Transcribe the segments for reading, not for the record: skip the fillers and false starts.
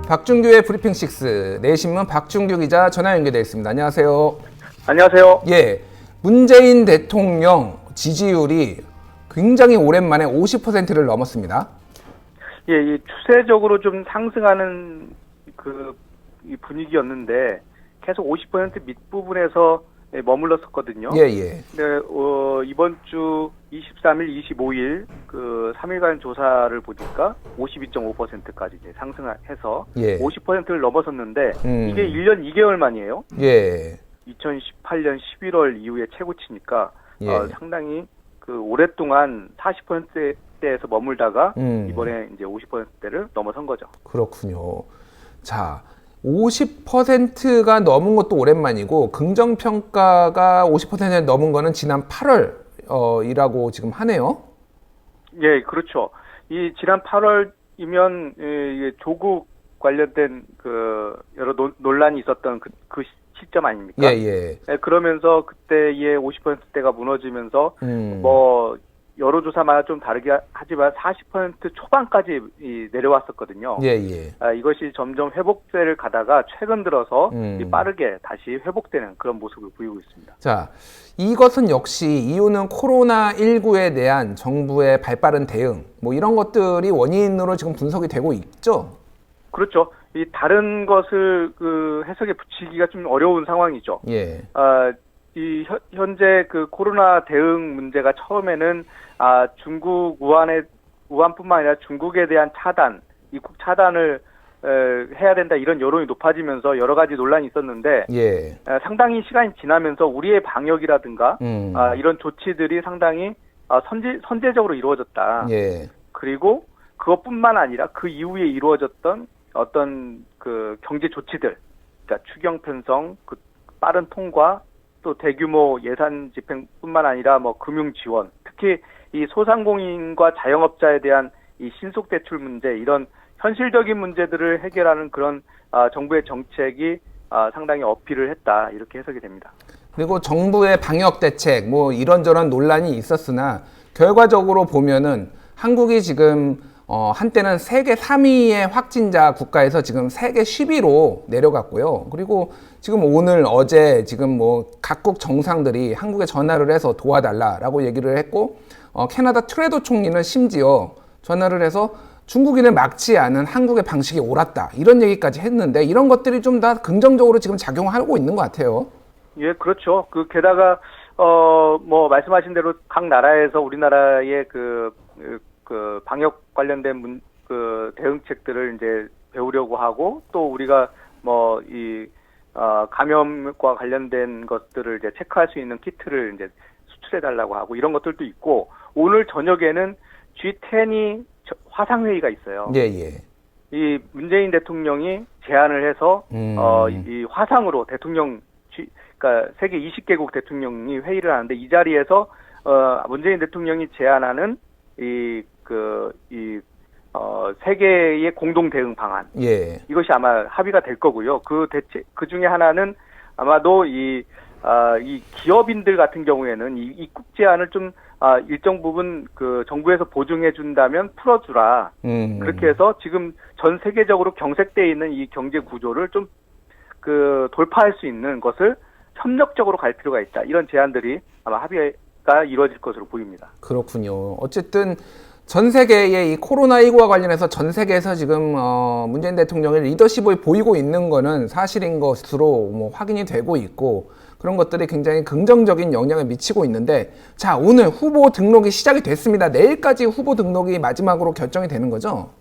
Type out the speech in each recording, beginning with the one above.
박준규의 브리핑 6, 내신문 박준규 기자 전화 연결되어 있습니다. 안녕하세요. 안녕하세요. 예, 문재인 대통령 지지율이 굉장히 오랜만에 50%를 넘었습니다. 예, 이 추세적으로 좀 상승하는 이 분위기였는데 계속 50% 밑부분에서 머물렀었거든요. 예, 예. 네, 이번 주 23일, 25일 그 3일간 조사를 보니까 52.5%까지 이제 상승해서 예. 50%를 넘어섰는데 이게 1년 2개월 만이에요. 예. 2018년 11월 이후에 최고치니까 예. 상당히 그 오랫동안 40%대에서 머물다가 이번에 이제 50%대를 넘어선 거죠. 그렇군요. 자, 50%가 넘은 것도 오랜만이고 긍정평가가 50% 넘은 거는 지난 8월이라고 지금 하네요. 예, 그렇죠. 이 지난 8월이면 조국 관련된 그 여러 논란이 있었던 그 시점 아닙니까? 예, 예. 예, 그러면서 그때의 50%대가 무너지면서 뭐 여론조사마다 좀 다르게 하지만 40% 초반까지 내려왔었거든요. 예, 예. 이것이 점점 회복세를 가다가 최근 들어서 빠르게 다시 회복되는 그런 모습을 보이고 있습니다. 자, 이것은 역시 이유는 코로나19에 대한 정부의 발빠른 대응, 뭐 이런 것들이 원인으로 지금 분석이 되고 있죠? 그렇죠. 이 다른 것을 해석에 붙이기가 좀 어려운 상황이죠. 예. 이 현재 그 코로나 대응 문제가 처음에는 중국 우한뿐만 아니라 중국에 대한 차단, 입국 차단을 해야 된다 이런 여론이 높아지면서 여러 가지 논란이 있었는데 예. 상당히 시간이 지나면서 우리의 방역이라든가 이런 조치들이 상당히 선제적으로 이루어졌다. 예. 그리고 그것뿐만 아니라 그 이후에 이루어졌던 어떤 그 경제 조치들, 그러니까 추경 편성, 그 빠른 통과, 또 대규모 예산 집행뿐만 아니라 뭐 금융 지원, 특히 이 소상공인과 자영업자에 대한 이 신속 대출 문제, 이런 현실적인 문제들을 해결하는 그런 정부의 정책이 상당히 어필을 했다, 이렇게 해석이 됩니다. 그리고 정부의 방역 대책 뭐 이런저런 논란이 있었으나 결과적으로 보면은 한국이 지금 한때는 세계 3위의 확진자 국가에서 지금 세계 10위로 내려갔고요. 그리고 지금 오늘 어제 지금 뭐 각국 정상들이 한국에 전화를 해서 도와달라라고 얘기를 했고 캐나다 트레도 총리는 심지어 전화를 해서 중국인을 막지 않은 한국의 방식이 옳았다 이런 얘기까지 했는데 이런 것들이 좀 다 긍정적으로 지금 작용하고 있는 것 같아요. 예, 그렇죠. 게다가 뭐 말씀하신 대로 각 나라에서 우리나라의 그 방역 관련된 대응책들을 이제 배우려고 하고 또 우리가 뭐 감염과 관련된 것들을 이제 체크할 수 있는 키트를 이제 수출해 달라고 하고 이런 것들도 있고 오늘 저녁에는 G10이 화상회의가 있어요. 예, 예. 이 문재인 대통령이 제안을 해서 이 화상으로 그러니까 세계 20개국 대통령이 회의를 하는데 이 자리에서 문재인 대통령이 제안하는 세계의 공동 대응 방안. 예. 이것이 아마 합의가 될 거고요. 그 중에 하나는 아마도 이 기업인들 같은 경우에는 이 입국 제한을 좀 일정 부분 정부에서 보증해 준다면 풀어주라. 그렇게 해서 지금 전 세계적으로 경색돼 있는 이 경제 구조를 좀 돌파할 수 있는 것을 협력적으로 갈 필요가 있다. 이런 제안들이 아마 합의가 이루어질 것으로 보입니다. 그렇군요. 어쨌든 전 세계의 이 코로나19와 관련해서 전 세계에서 지금 문재인 대통령의 리더십을 보이고 있는 거는 사실인 것으로 뭐 확인이 되고 있고 그런 것들이 굉장히 긍정적인 영향을 미치고 있는데 자, 오늘 후보 등록이 시작이 됐습니다. 내일까지 후보 등록이 마지막으로 결정이 되는 거죠?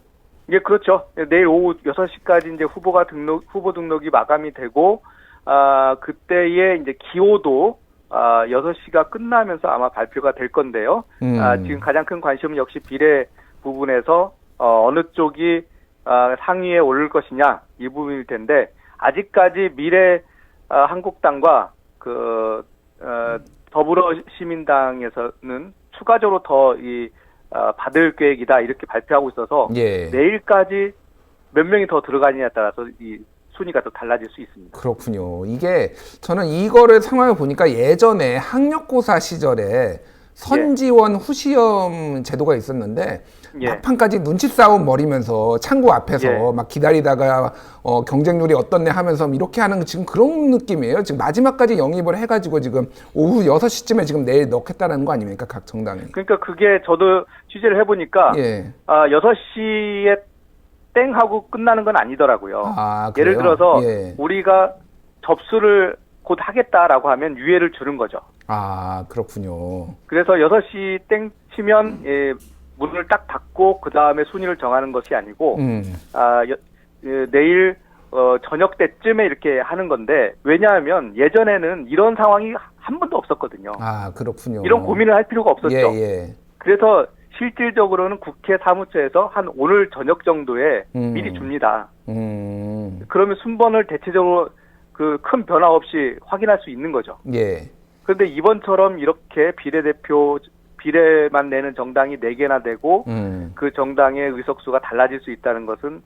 예, 그렇죠. 내일 오후 6시까지 이제 후보 등록이 마감이 되고 그때의 이제 기호도 6시가 끝나면서 아마 발표가 될 건데요. 지금 가장 큰 관심은 역시 비례 부분에서 어느 쪽이 상위에 오를 것이냐 이 부분일 텐데 아직까지 미래 한국당과 더불어시민당에서는 추가적으로 더 받을 계획이다 이렇게 발표하고 있어서 예. 내일까지 몇 명이 더 들어가느냐에 따라서 이 순위가 또 달라질 수 있습니다. 그렇군요. 이게 저는 이거를 상황을 보니까 예전에 학력고사 시절에 선지원 후시험 제도가 있었는데 예. 막판까지 눈치 싸움 벌이면서 창구 앞에서 예. 막 기다리다가 경쟁률이 어떻네 하면서 이렇게 하는 지금 그런 느낌이에요. 지금 마지막까지 영입을 해가지고 지금 오후 6시쯤에 지금 내일 넣겠다는 거 아닙니까? 각 정당이. 그러니까 그게 저도 취재를 해보니까 6시에 땡 하고 끝나는 건 아니더라고요. 예를 들어서 우리가 접수를 곧 하겠다라고 하면 유예를 주는 거죠. 그렇군요. 그래서 6시 땡 치면 문을 딱 닫고 그 다음에 순위를 정하는 것이 아니고 내일 저녁 때쯤에 이렇게 하는 건데, 왜냐하면 예전에는 이런 상황이 한 번도 없었거든요. 그렇군요. 이런 고민을 할 필요가 없었죠. 그래서 실질적으로는 국회 사무처에서 한 오늘 저녁 정도에 미리 줍니다. 그러면 순번을 대체적으로 그 큰 변화 없이 확인할 수 있는 거죠. 그런데 이번처럼 이렇게 비례만 내는 정당이 4개나 되고 그 정당의 의석수가 달라질 수 있다는 것은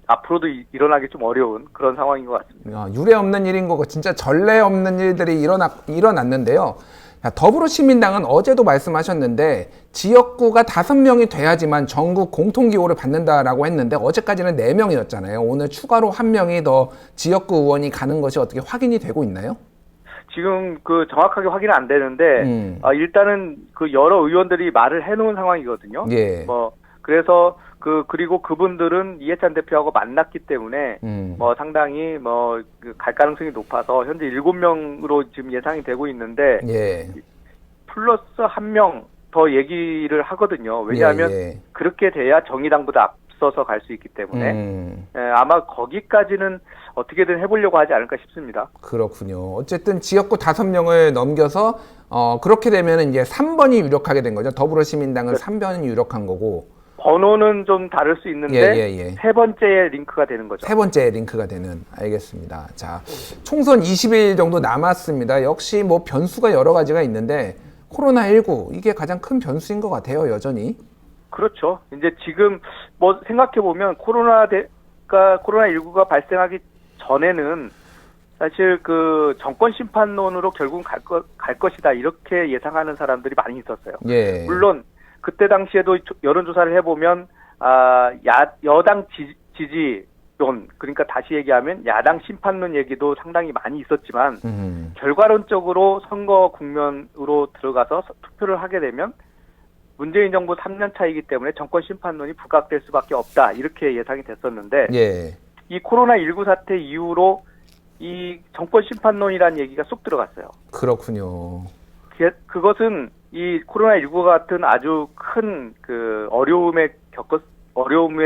앞으로도 일어나기 좀 어려운 그런 상황인 것 같습니다. 유례 없는 일인 거고 진짜 전례 없는 일들이 일어났는데요. 더불어시민당은 어제도 말씀하셨는데 지역구가 5명이 돼야지만 전국 공통기호를 받는다라고 했는데 어제까지는 4명이었잖아요. 오늘 추가로 1명이 더 지역구 의원이 가는 것이 어떻게 확인이 되고 있나요? 지금 그 정확하게 확인은 안 되는데 일단은 그 여러 의원들이 말을 해놓은 상황이거든요. 그래서 그리고 그분들은 이해찬 대표하고 만났기 때문에 상당히 갈 가능성이 높아서 현재 7명으로 지금 예상이 되고 있는데 플러스 1명 더 얘기를 하거든요. 왜냐하면 그렇게 돼야 정의당보다 앞서서 갈 수 있기 때문에 아마 거기까지는 어떻게든 해보려고 하지 않을까 싶습니다. 그렇군요. 어쨌든 지역구 5명을 넘겨서 그렇게 되면 이제 3번이 유력하게 된 거죠. 더불어시민당은 3번이 유력한 거고. 번호는 좀 다를 수 있는데 세 번째 링크가 되는 거죠. 세 번째 링크가 되는. 알겠습니다. 자, 총선 20일 정도 남았습니다. 역시 뭐 변수가 여러 가지가 있는데 코로나19 이게 가장 큰 변수인 것 같아요. 여전히. 그렇죠. 이제 지금 뭐 생각해 보면 코로나19가 발생하기 전에는 사실 그 정권 심판론으로 결국은 갈 것이다 이렇게 예상하는 사람들이 많이 있었어요. 물론 그때 당시에도 여론조사를 해보면 여당 지지론, 그러니까 다시 얘기하면 야당 심판론 얘기도 상당히 많이 있었지만 결과론적으로 선거 국면으로 들어가서 투표를 하게 되면 문재인 정부 3년 차이기 때문에 정권 심판론이 부각될 수밖에 없다 이렇게 예상이 됐었는데 이 코로나19 사태 이후로 이 정권 심판론이라는 얘기가 쏙 들어갔어요. 그렇군요. 그것은 이 코로나19 같은 아주 큰 그 어려움에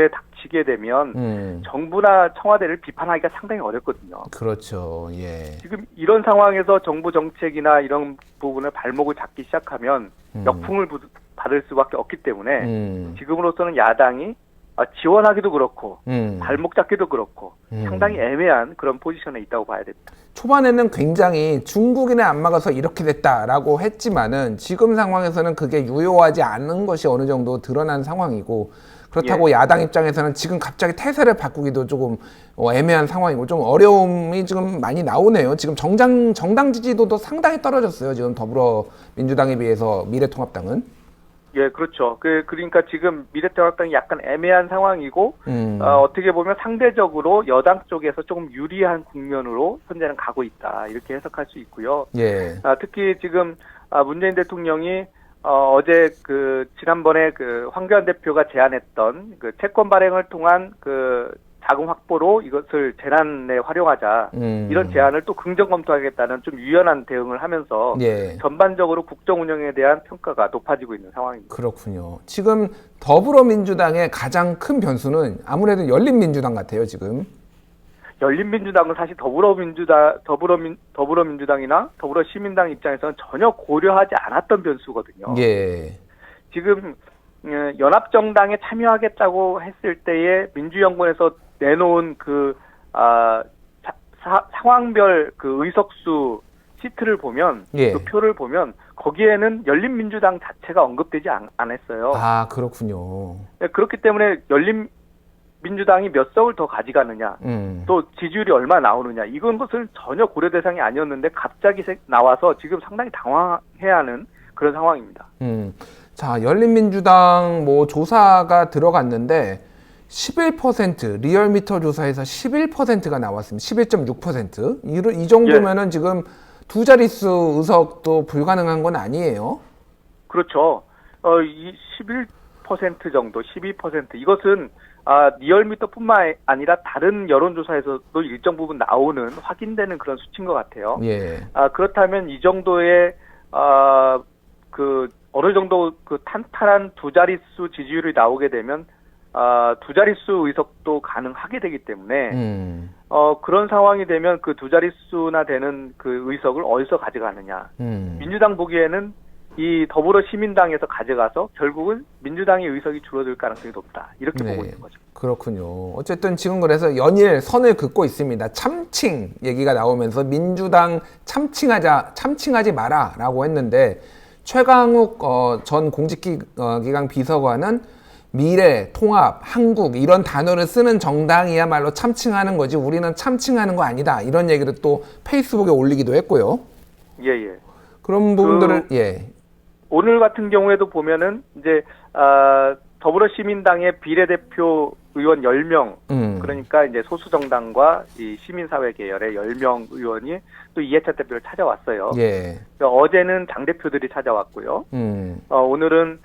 닥치게 되면 정부나 청와대를 비판하기가 상당히 어렵거든요. 그렇죠. 지금 이런 상황에서 정부 정책이나 이런 부분을 발목을 잡기 시작하면 역풍을 받을 수밖에 없기 때문에 지금으로서는 야당이 지원하기도 그렇고 발목 잡기도 그렇고 상당히 애매한 그런 포지션에 있다고 봐야 됩니다. 초반에는 굉장히 중국인의 안 막아서 이렇게 됐다라고 했지만은 지금 상황에서는 그게 유효하지 않은 것이 어느 정도 드러난 상황이고, 그렇다고 야당 입장에서는 지금 갑자기 태세를 바꾸기도 조금 애매한 상황이고 좀 어려움이 지금 많이 나오네요. 지금 정당 지지도도 상당히 떨어졌어요. 지금 더불어민주당에 비해서 미래통합당은. 그렇죠. 그러니까 지금 미래통합당이 약간 애매한 상황이고, 어떻게 보면 상대적으로 여당 쪽에서 조금 유리한 국면으로 현재는 가고 있다. 이렇게 해석할 수 있고요. 특히 지금 문재인 대통령이 어제 지난번에 황교안 대표가 제안했던 채권 발행을 통한 자금 확보로 이것을 재난에 활용하자, 이런 제안을 또 긍정 검토하겠다는 좀 유연한 대응을 하면서 전반적으로 국정 운영에 대한 평가가 높아지고 있는 상황입니다. 그렇군요. 지금 더불어민주당의 가장 큰 변수는 아무래도 열린민주당 같아요. 지금 열린민주당은 사실 더불어민주당이나 더불어시민당 입장에서는 전혀 고려하지 않았던 변수거든요. 지금 연합정당에 참여하겠다고 했을 때에 민주연구원에서 내놓은 상황별 의석수 시트를 보면, 그 표를 보면 거기에는 열린민주당 자체가 언급되지 않았어요. 그렇군요. 그렇기 때문에 민주당이 몇 석을 더 가져가느냐, 또 지지율이 얼마 나오느냐, 이건 것은 전혀 고려 대상이 아니었는데 갑자기 나와서 지금 상당히 당황해야 하는 그런 상황입니다. 자, 열린민주당 뭐 조사가 들어갔는데 11% 리얼미터 조사에서 11%가 나왔습니다. 11.6%. 이 정도면은 예. 지금 두 자릿수 의석도 불가능한 건 아니에요. 그렇죠. 이 11% 정도, 12% 이것은 리얼미터뿐만 아니라 다른 여론조사에서도 일정 부분 나오는 확인되는 그런 수치인 것 같아요. 예. 그렇다면 이 정도의 어느 정도 그 탄탄한 두 자릿수 지지율이 나오게 되면 두 자릿수 의석도 가능하게 되기 때문에 그런 상황이 되면 그 두 자릿수나 되는 그 의석을 어디서 가져가느냐. 민주당 보기에는 이 더불어시민당에서 가져가서 결국은 민주당의 의석이 줄어들 가능성이 높다. 이렇게 보고 있는 거죠. 그렇군요. 어쨌든 지금 그래서 연일 선을 긋고 있습니다. 참칭 얘기가 나오면서 민주당 참칭하지 마라라고 했는데 최강욱 전 공직기강 비서관은 미래, 통합, 한국 이런 단어를 쓰는 정당이야말로 참칭하는 거지 우리는 참칭하는 거 아니다. 이런 얘기를 또 페이스북에 올리기도 했고요. 예. 그런 부분들을 오늘 같은 경우에도 보면은 이제 더불어시민당의 비례대표 의원 10명 그러니까 이제 소수정당과 이 시민사회 계열의 10명 의원이 또 이해찬 대표를 찾아왔어요. 예. 어제는 당대표들이 찾아왔고요. 오늘은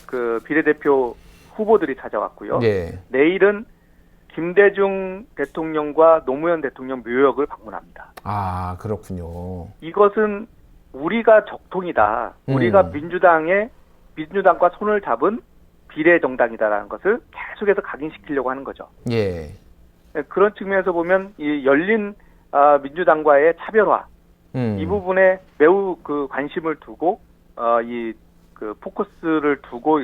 그 비례대표 후보들이 찾아왔고요. 예. 내일은 김대중 대통령과 노무현 대통령 묘역을 방문합니다. 아, 그렇군요. 이것은 우리가 적통이다. 우리가 민주당과 손을 잡은 비례정당이다라는 것을 계속해서 각인시키려고 하는 거죠. 예. 그런 측면에서 보면 이 열린 민주당과의 차별화 이 부분에 매우 그 관심을 두고 그 포커스를 두고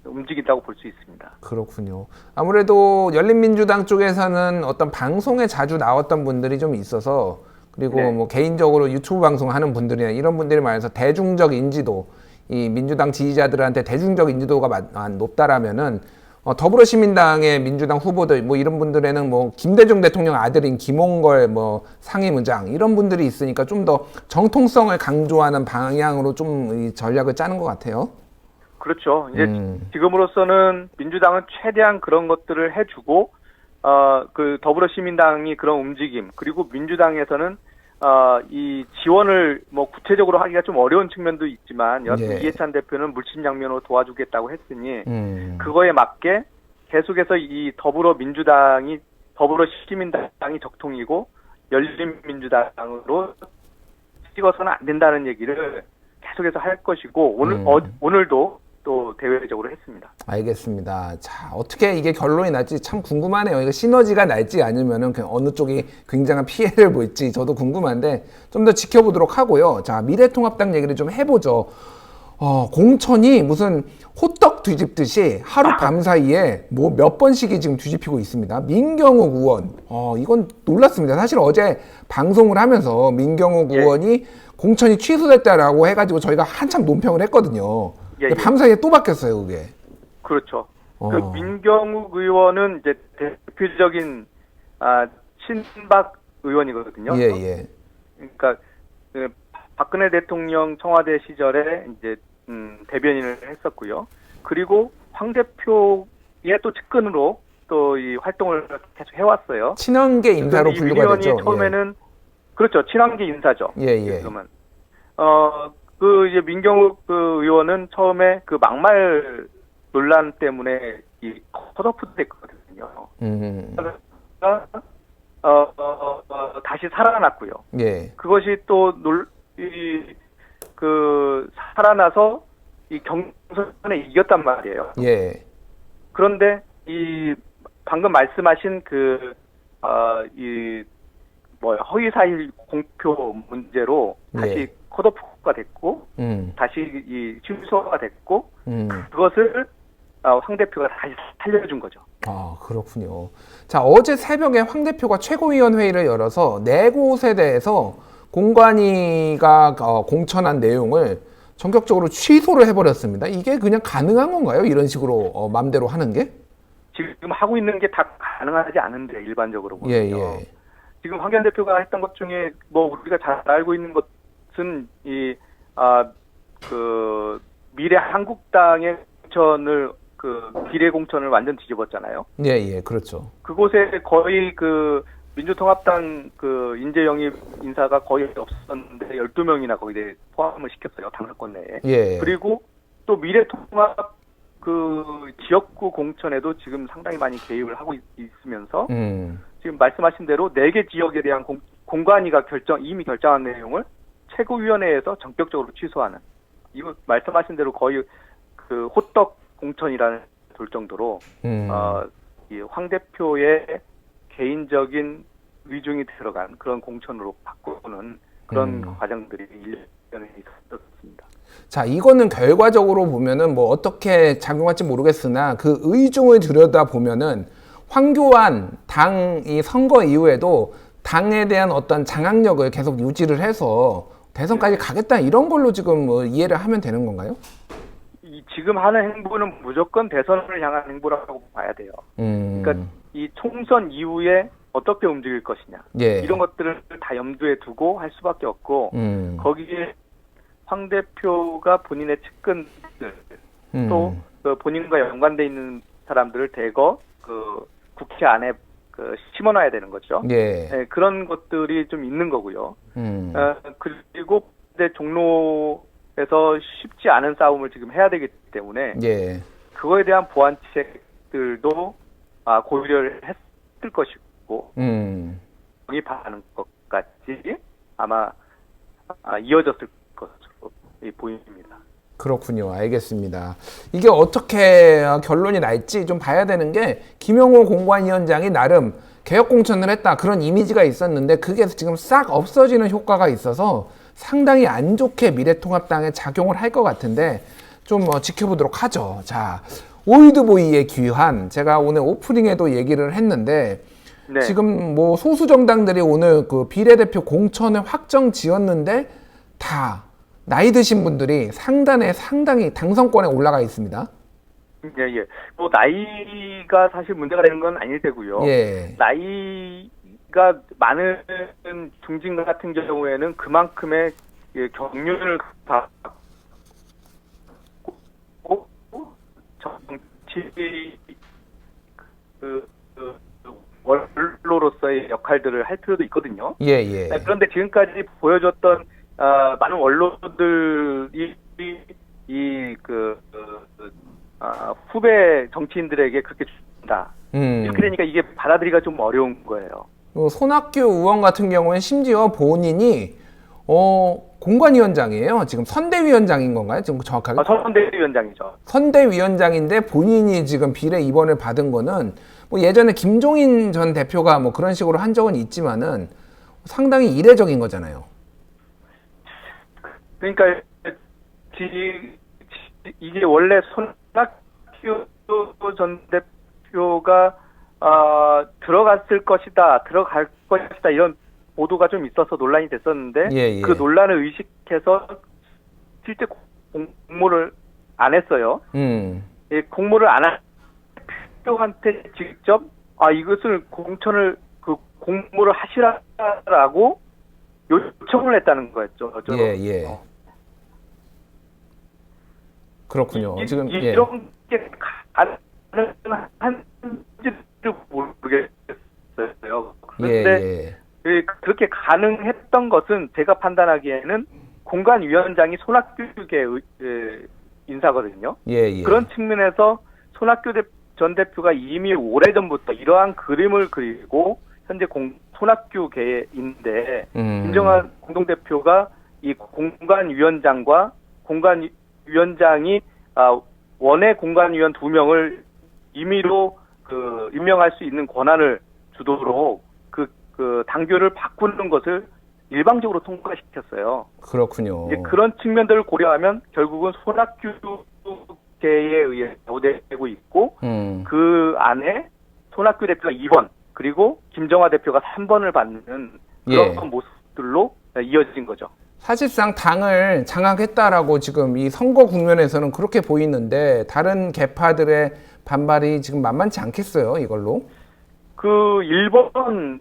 움직인다고 볼 수 있습니다. 그렇군요. 아무래도 열린민주당 쪽에서는 어떤 방송에 자주 나왔던 분들이 좀 있어서 그리고 네. 뭐 개인적으로 유튜브 방송하는 분들이나 이런 분들이 많아서 대중적 인지도, 이 민주당 지지자들한테 대중적 인지도가 높다라면은 더불어시민당의 민주당 후보들 뭐 이런 분들에는 뭐 김대중 대통령 아들인 김홍걸 뭐 상임의장 이런 분들이 있으니까 좀 더 정통성을 강조하는 방향으로 좀 이 전략을 짜는 것 같아요. 그렇죠. 이제 지금으로서는 민주당은 최대한 그런 것들을 해주고 그 더불어시민당이 그런 움직임 그리고 민주당에서는 이 지원을 뭐 구체적으로 하기가 좀 어려운 측면도 있지만 여튼 이해찬 대표는 물심양면으로 도와주겠다고 했으니 그거에 맞게 계속해서 이 더불어시민당이 적통이고 열린민주당으로 찍어서는 안 된다는 얘기를 계속해서 할 것이고 오늘도 또 대외적으로 했습니다. 알겠습니다. 자, 어떻게 이게 결론이 날지 참 궁금하네요. 이거 시너지가 날지 아니면은 어느 쪽이 굉장한 피해를 볼지 저도 궁금한데 좀 더 지켜보도록 하고요. 자, 미래통합당 얘기를 좀 해보죠. 공천이 무슨 호떡 뒤집듯이 하루 밤 사이에 뭐 몇 번씩이 지금 뒤집히고 있습니다. 민경욱 의원, 이건 놀랐습니다. 사실 어제 방송을 하면서 민경욱 의원이 공천이 취소됐다라고 해가지고 저희가 한참 논평을 했거든요. 밤 사이에 또 바뀌었어요, 그게. 그렇죠. 그 민경욱 의원은 이제 대표적인 친박 의원이거든요. 예. 그러니까 그 박근혜 대통령 청와대 시절에 이제 대변인을 했었고요. 그리고 황 대표의 또 측근으로 또 이 활동을 계속 해왔어요. 친한계 인사로 분류가 됐죠. 처음에는 그렇죠. 친한계 인사죠. 예. 그러면 그 이제 민경욱 그 의원은 처음에 그 막말 논란 때문에 이 컷오프 됐거든요. 다시 살아났고요. 예. 그것이 또 살아나서 이 경선에 이겼단 말이에요. 예. 그런데 이 방금 말씀하신 허위 사실 공표 문제로 다시 컷오프가 됐고 다시 이 취소가 됐고 그것을 황 대표가 다시 살려준 거죠. 아, 그렇군요. 자, 어제 새벽에 황 대표가 최고위원회의를 열어서 4곳에 대해서 공관위가 공천한 내용을 전격적으로 취소를 해버렸습니다. 이게 그냥 가능한 건가요? 이런 식으로 맘대로 하는 게? 지금 하고 있는 게 다 가능하지 않은데 일반적으로 보면요. 예, 예. 지금 황교안 대표가 했던 것 중에 뭐 우리가 잘 알고 있는 것은 그 미래 한국당의 공천을 비례 공천을 완전 뒤집었잖아요. 예, 예, 그렇죠. 그곳에 거의 민주통합당 인재 영입 인사가 거의 없었는데 12명이나 거기에 포함을 시켰어요. 당사권 내에. 예. 그리고 또 미래통합 지역구 공천에도 지금 상당히 많이 개입을 하고 있으면서 지금 말씀하신 대로 4개 지역에 대한 공관위가 이미 결정한 내용을 최고위원회에서 전격적으로 취소하는, 이거 말씀하신 대로 거의 호떡 공천이라는 돌 정도로 이 황 대표의 개인적인 위중이 들어간 그런 공천으로 바꾸는 그런 과정들이 1년에 있었습니다. 자, 이거는 결과적으로 보면은 뭐 어떻게 작용할지 모르겠으나 그 의중을 들여다 보면은 황교안 당이 선거 이후에도 당에 대한 어떤 장악력을 계속 유지를 해서 대선까지 가겠다 이런 걸로 지금 뭐 이해를 하면 되는 건가요? 지금 하는 행보는 무조건 대선을 향한 행보라고 봐야 돼요. 그러니까 이 총선 이후에 어떻게 움직일 것이냐, 예. 이런 것들을 다 염두에 두고 할 수밖에 없고 거기에 황 대표가 본인의 측근들 또 본인과 연관돼 있는 사람들을 대거 국회 안에 심어놔야 되는 거죠. 예. 네, 그런 것들이 좀 있는 거고요. 그리고 종로에서 쉽지 않은 싸움을 지금 해야 되기 때문에 예. 그거에 대한 보완책들도 고려를 했을 것이고 영입하는 것까지 아마 이어졌을 것으로 보입니다. 그렇군요. 알겠습니다. 이게 어떻게 결론이 날지 좀 봐야 되는 게, 김영호 공관위원장이 나름 개혁 공천을 했다 그런 이미지가 있었는데 그게 지금 싹 없어지는 효과가 있어서 상당히 안 좋게 미래통합당에 작용을 할 것 같은데 좀 지켜보도록 하죠. 자, 올드보이의 귀환, 제가 오늘 오프닝에도 얘기를 했는데 네. 지금 뭐 소수 정당들이 오늘 비례대표 공천을 확정 지었는데 다 나이 드신 분들이 상당히 당선권에 올라가 있습니다. 예. 뭐 나이가 사실 문제가 되는 건 아닐 테고요. 예. 나이가 많은 중진 같은 경우에는 그만큼의 경륜을 받고 정치 원로로서의 역할들을 할 필요도 있거든요. 예. 그런데 지금까지 보여줬던 많은 원로들이 후배 정치인들에게 그렇게 준다. 이렇게 되니까 이게 받아들이기가 좀 어려운 거예요. 손학규 의원 같은 경우는 심지어 본인이 공관위원장이에요. 지금 선대위원장인 건가요? 지금 정확하게? 선대위원장이죠. 선대위원장인데 본인이 지금 비례 입원을 받은 거는 뭐 예전에 김종인 전 대표가 뭐 그런 식으로 한 적은 있지만은 상당히 이례적인 거잖아요. 그러니까 이게 원래 손학규 전 대표가 들어갈 것이다 이런 보도가 좀 있어서 논란이 됐었는데 예. 그 논란을 의식해서 실제 공모를 안 했어요. 예, 공모를 안 한 대표한테 직접 이것을 공모를 하시라고 요청을 했다는 거였죠. 예. 그렇군요. 지금 이런 게 가능한지를 모르겠어요. 그런데 그렇게 가능했던 것은 제가 판단하기에는 공관위원장이 손학규계 인사거든요. 예. 그런 측면에서 손학규 전 대표가 이미 오래전부터 이러한 그림을 그리고 현재 손학규계인데 김정한 공동대표가 이 공관위원장과 공관위원장이 원외 공관위원 2명을 임의로 임명할 수 있는 권한을 주도록 당규를 바꾸는 것을 일방적으로 통과시켰어요. 그렇군요. 이제 그런 측면들을 고려하면 결국은 손학규계에 의해 좌우되고 있고 그 안에 손학규 대표가 2번 그리고 김정화 대표가 3번을 받는 그런 모습들로 이어진 거죠. 사실상 당을 장악했다라고 지금 이 선거 국면에서는 그렇게 보이는데 다른 계파들의 반발이 지금 만만치 않겠어요, 이걸로? 그 1번,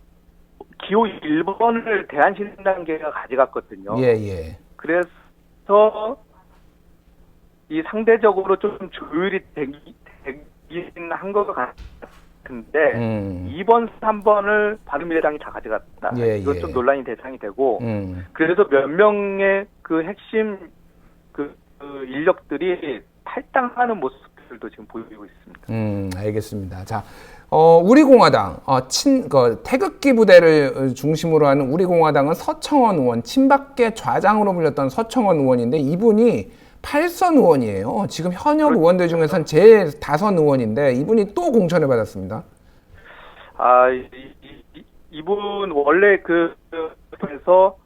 기호 1번을 대한신당계가 가져갔거든요. 예, 예. 그래서 이 상대적으로 좀 조율이 되긴 한 것 같은데 2번, 3번을 바른미래당이 다 가져갔다. 예, 이건 예. 좀 논란이 대상이 되고 그래서 몇 명의 그 핵심 그 인력들이 탈당하는 모습들도 지금 보이고 있습니다. 알겠습니다. 자, 우리공화당 태극기 부대를 중심으로 하는 우리공화당은 서청원 의원, 친박계 좌장으로 불렸던 서청원 의원인데 이분이 8선 의원이에요. 지금 현역 의원들 중에서는 제일 다선 의원인데 이분이 또 공천을 받았습니다. 이분 원래 그래서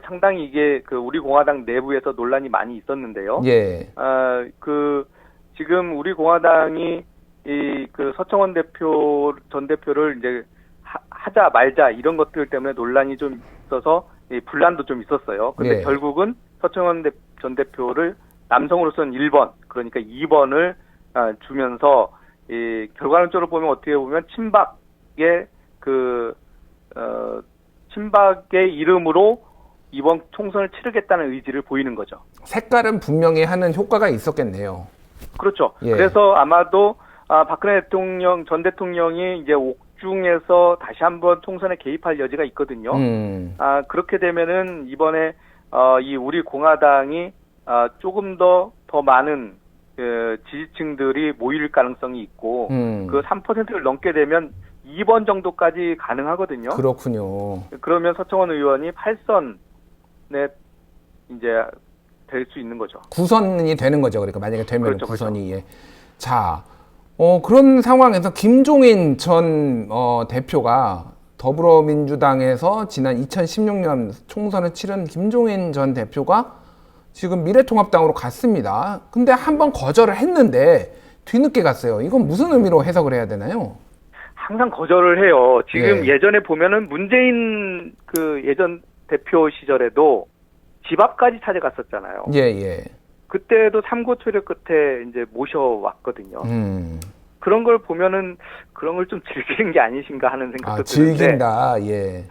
상당히 이게 그 우리공화당 내부에서 논란이 많이 있었는데요. 예. 지금 우리공화당이 그 서청원 전 대표를 이제 하자 말자 이런 것들 때문에 논란이 좀 있어서 분란도 좀 있었어요. 근데 예. 결국은 서청원 전 대표를 남성으로서는 1번, 그러니까 2번을 주면서 결과론적으로 보면 어떻게 보면 친박의 이름으로 이번 총선을 치르겠다는 의지를 보이는 거죠. 색깔은 분명히 하는 효과가 있었겠네요. 그렇죠. 예. 그래서 아마도 박근혜 전 대통령이 이제 옥중에서 다시 한번 총선에 개입할 여지가 있거든요. 그렇게 되면은 이번에 이 우리 공화당이 조금 더 많은 지지층들이 모일 가능성이 있고 그 3%를 넘게 되면 2번 정도까지 가능하거든요. 그렇군요. 그러면 서청원 의원이 8선에 이제 될 수 있는 거죠. 9선이 되는 거죠. 그러니까 만약에 되면 그렇죠, 9선이. 예. 자, 그런 상황에서 김종인 전 대표가 더불어민주당에서 지난 2016년 총선을 치른 김종인 전 대표가 지금 미래통합당으로 갔습니다. 근데 한번 거절을 했는데 뒤늦게 갔어요. 이건 무슨 의미로 해석을 해야 되나요? 항상 거절을 해요. 지금 예. 예전에 보면은 문재인 그 예전 대표 시절에도 집 앞까지 찾아갔었잖아요. 예, 예. 그때도 삼고초려 끝에 이제 모셔왔거든요. 그런 걸 보면은 그런 걸 좀 즐기는 게 아니신가 하는 생각도 드는데. 즐긴다. 예.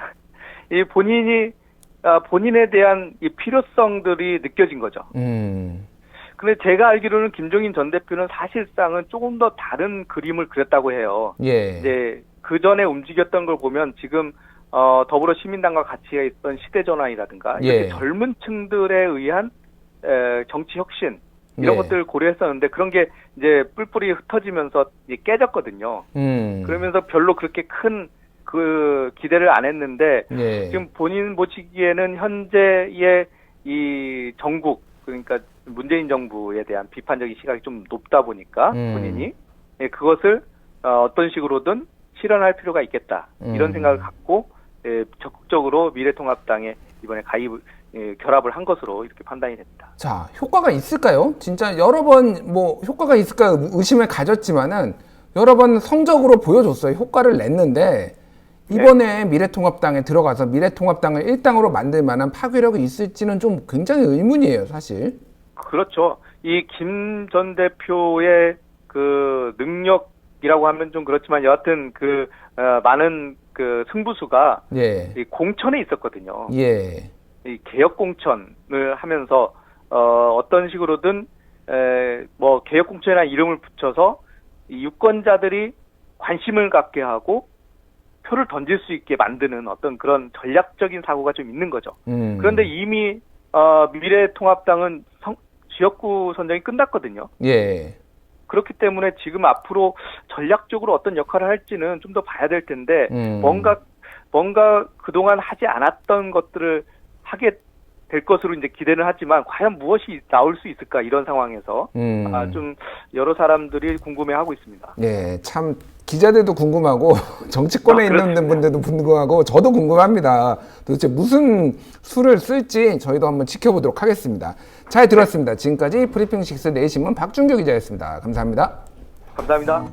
이 본인에 대한 이 필요성들이 느껴진 거죠. 근데 제가 알기로는 김종인 전 대표는 사실상은 조금 더 다른 그림을 그렸다고 해요. 예. 이제 그 전에 움직였던 걸 보면 지금 더불어시민당과 같이 있던 시대전환이라든가 이렇게 예. 젊은 층들에 의한 정치 혁신 이런 예. 것들을 고려했었는데 그런 게 이제 뿔뿔이 흩어지면서 이제 깨졌거든요. 그러면서 별로 그렇게 큰 그 기대를 안 했는데 예. 지금 본인 보시기에는 현재의 이 정국 그러니까 문재인 정부에 대한 비판적인 시각이 좀 높다 보니까 본인이 그것을 어떤 식으로든 실현할 필요가 있겠다 이런 생각을 갖고 적극적으로 미래통합당에 이번에 결합을 한 것으로 이렇게 판단이 됩니다. 자, 효과가 있을까요? 진짜 여러 번 효과가 있을까 의심을 가졌지만은 여러 번 성적으로 보여줬어요. 효과를 냈는데 이번에 미래통합당에 들어가서 미래통합당을 1당으로 만들 만한 파괴력이 있을지는 좀 굉장히 의문이에요, 사실. 그렇죠. 이 김 전 대표의 그 능력이라고 하면 좀 그렇지만 여하튼 많은 그 승부수가 예. 이 공천에 있었거든요. 예. 이 개혁 공천을 하면서 어떤 식으로든 개혁 공천이라는 이름을 붙여서 이 유권자들이 관심을 갖게 하고 표를 던질 수 있게 만드는 어떤 그런 전략적인 사고가 좀 있는 거죠. 그런데 이미 미래통합당은 지역구 선정이 끝났거든요. 예. 그렇기 때문에 지금 앞으로 전략적으로 어떤 역할을 할지는 좀 더 봐야 될 텐데 뭔가 그동안 하지 않았던 것들을 하게 될 것으로 이제 기대는 하지만 과연 무엇이 나올 수 있을까 이런 상황에서 좀 여러 사람들이 궁금해하고 있습니다. 네, 참 기자들도 궁금하고 정치권에 있는 그렇습니다. 분들도 궁금하고 저도 궁금합니다. 도대체 무슨 수를 쓸지 저희도 한번 지켜보도록 하겠습니다. 잘 들었습니다. 지금까지 브리핑 식스 내신문 박준규 기자였습니다. 감사합니다. 감사합니다.